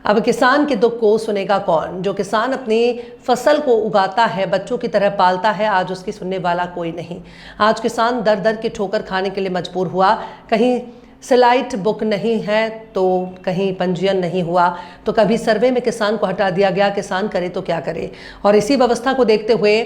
अब किसान के दुख को सुनेगा कौन? जो किसान अपनी फसल को उगाता है, बच्चों की तरह पालता है, आज उसकी सुनने वाला कोई नहीं। आज किसान दर दर की ठोकर खाने के लिए मजबूर हुआ। कहीं स्लाइड बुक नहीं है तो कहीं पंजीयन नहीं हुआ, तो कभी सर्वे में किसान को हटा दिया गया। किसान करे तो क्या करे? और इसी व्यवस्था को देखते हुए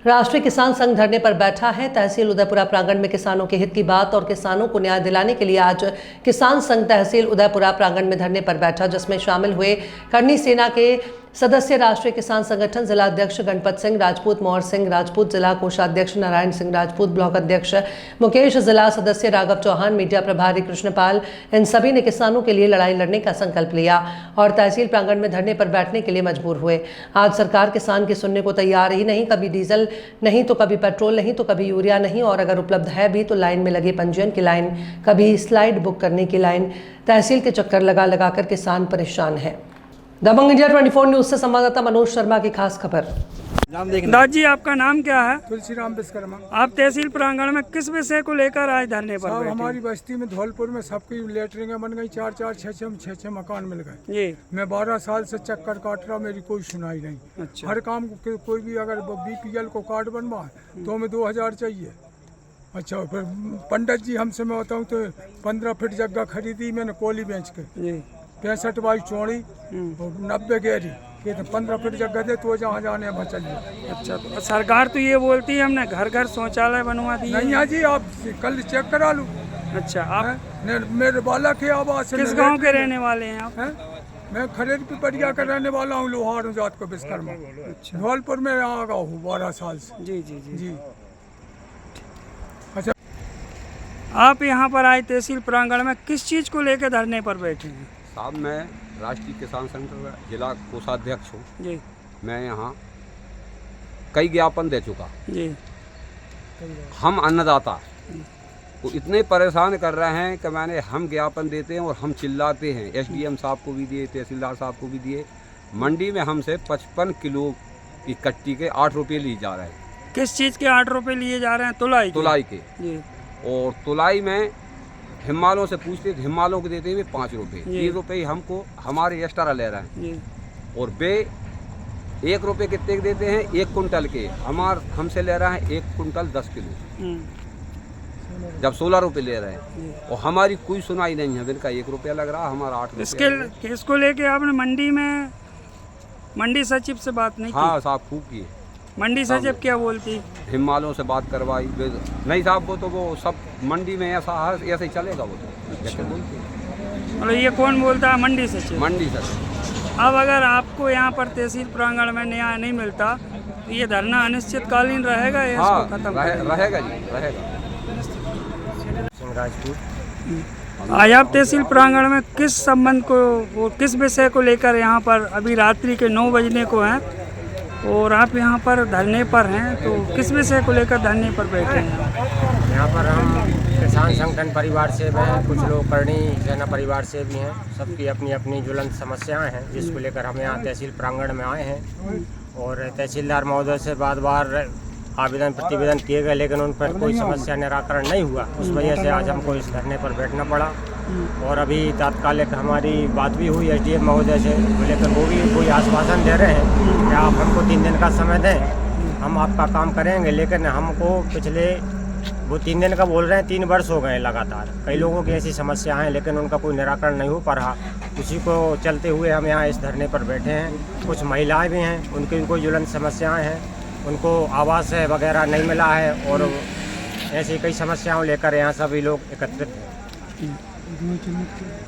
राष्ट्रीय किसान संघ धरने पर बैठा है। तहसील उदयपुरा प्रांगण में किसानों के हित की बात और किसानों को न्याय दिलाने के लिए आज किसान संघ तहसील उदयपुरा प्रांगण में धरने पर बैठा, जिसमें शामिल हुए करनी सेना के सदस्य, राष्ट्रीय किसान संगठन जिला अध्यक्ष गणपत सिंह राजपूत, मोहर सिंह राजपूत, जिला कोषाध्यक्ष नारायण सिंह राजपूत, ब्लॉक अध्यक्ष मुकेश, जिला सदस्य राघव चौहान, मीडिया प्रभारी कृष्णपाल। इन सभी ने किसानों के लिए लड़ाई लड़ने का संकल्प लिया और तहसील प्रांगण में धरने पर बैठने के लिए मजबूर हुए। आज सरकार किसान की सुनने को तैयार ही नहीं। कभी डीजल नहीं तो कभी पेट्रोल नहीं तो कभी यूरिया नहीं, और अगर उपलब्ध है भी तो लाइन में लगे पंजीयन की लाइन, कभी स्लाइड बुक करने की लाइन। तहसील के चक्कर लगा लगा कर किसान परेशान है। दबंग इंडिया 24 न्यूज से संवाददाता मनोज शर्मा की खास खबर। दाद जी, आपका नाम क्या है? तुलसीराम विश्वकर्मा। आप तहसील प्रांगण में किस विषय को लेकर आज धरने पर बैठे? हमारी बस्ती में धौलपुर में सबकी लेटरिंगें बन गई, 4-4, 6-6 मकान मिल गए। जी। मैं 12 साल से चक्कर काट रहा, मेरी कोई सुनाई नहीं। अच्छा। हर काम को कोई भी अगर BPL को कार्ड बनवा तो हमें 2000 चाहिए। अच्छा, फिर पंडित जी हमसे मैं बताऊँ तो 15 फीट जगह खरीदी मैंने कोली बेच के, 65 बाई चौड़ी और 90 गहरी, 15 फीट जगह दे तो जहाँ जाने वहाँ चलिए। अच्छा, तो सरकार तो ये बोलती है हमने घर घर शौचालय बनवा दिए। नहीं जी, आप कल चेक करा लो। अच्छा, आप मेरे बालक के आवास किस गांव के रहने वाले हैं आप? मैं खरेड़ पिपरिया का रहने वाला हूँ, लोहार जात को विश्वकर्मा। अच्छा। धौलपुर में आ गया हूँ 12 साल से। जी जी जी जी। अच्छा, आप यहाँ पर आए तहसील प्रांगण में किस चीज़ को लेकर धरने पर बैठे हैं? साहब, मैं राष्ट्रीय किसान संघ का जिला कोषाध्यक्ष हूँ। जी। मैं यहाँ कई ज्ञापन दे चुका। जी। हम अन्नदाता को इतने परेशान कर रहे हैं कि हम ज्ञापन देते हैं और हम चिल्लाते हैं। SDM साहब को भी दिए, तहसीलदार साहब को भी दिए। मंडी में हमसे 55 किलो की कट्टी के 8 रुपये लिए जा रहे हैं। किस चीज़ के 8 रुपये लिए जा रहे हैं? तुलाई के। जी। और तुलाई में हिमालों से पूछते, हिमालों को देते हुए 5 रुपये, 3 रुपये हमको हमारे एक्स्ट्रा ले रहे हैं। जी। और वे 1 रुपये कितने देते हैं? 1 कुंटल के हमसे ले रहे हैं 1 कुंटल 10 किलो, जब 16 रुपये ले रहे हैं। और हमारी कोई सुनाई नहीं है। इनका 1 रुपया लग रहा, हमारा 8 रुपये। इसको लेके आपने मंडी सचिव से बात नहीं की? हाँ साहब, खूब की। मंडी सचिव क्या बोलती? हिमालयों से बात करवाई। नहीं साहब, वो सब मंडी में ऐसा ही चलेगा। वो तो जैसे बोलते हैं। मतलब ये कौन बोलता है? मंडी सचिव। मंडी सचिव। अब अगर आपको यहाँ पर तहसील प्रांगण में न्याय नहीं मिलता तो ये धरना अनिश्चितकालीन रहेगा या इसको खत्म रहेगा जी, रहेगा। आज आप तहसील प्रांगण में किस संबंध को और किस विषय को लेकर यहाँ पर, अभी रात्रि के 9 बजने को हैं और आप यहाँ पर धरने पर हैं, तो किस विषय को लेकर धरने पर बैठे हैं? यहाँ पर हम किसान संगठन परिवार से भी हैं, कुछ लोग करनी सेना परिवार से भी हैं। सबकी अपनी अपनी ज्वलंत समस्याएं हैं, जिसको लेकर हम यहाँ तहसील प्रांगण में आए हैं। और तहसीलदार महोदय से बार आवेदन प्रतिवेदन किए गए, लेकिन उन पर कोई समस्या निराकरण नहीं हुआ। उस वजह से आज हमको इस धरने पर बैठना पड़ा। और अभी तात्कालिक हमारी बात भी हुई SDM महोदय से, लेकिन वो भी कोई आश्वासन दे रहे हैं कि आप हमको 3 दिन का समय दें, हम आपका काम करेंगे। लेकिन हमको पिछले वो 3 दिन का बोल रहे हैं, 3 वर्ष हो गए लगातार। कई लोगों की ऐसी समस्या हैं, लेकिन उनका कोई निराकरण नहीं हो पा रहा। उसी को चलते हुए हम यहाँ इस धरने पर बैठे हैं। कुछ महिलाएं भी हैं, उनकी भी कोई ज्वलंत समस्याएं हैं, उनको आवास वगैरह नहीं मिला है, और ऐसी कई समस्याओं लेकर यहाँ सभी लोग एकत्रित हैं।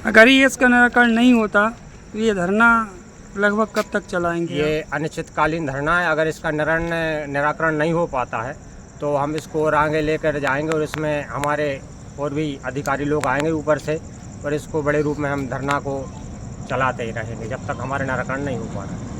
अगर ये इसका निराकरण नहीं होता तो ये धरना लगभग कब तक चलाएंगे? ये अनिश्चितकालीन धरना है। अगर इसका निराकरण नहीं हो पाता है तो हम इसको और आगे लेकर जाएंगे, और इसमें हमारे और भी अधिकारी लोग आएंगे ऊपर से, और इसको बड़े रूप में हम धरना को चलाते ही रहेंगे जब तक हमारे निराकरण नहीं हो पा रहा है।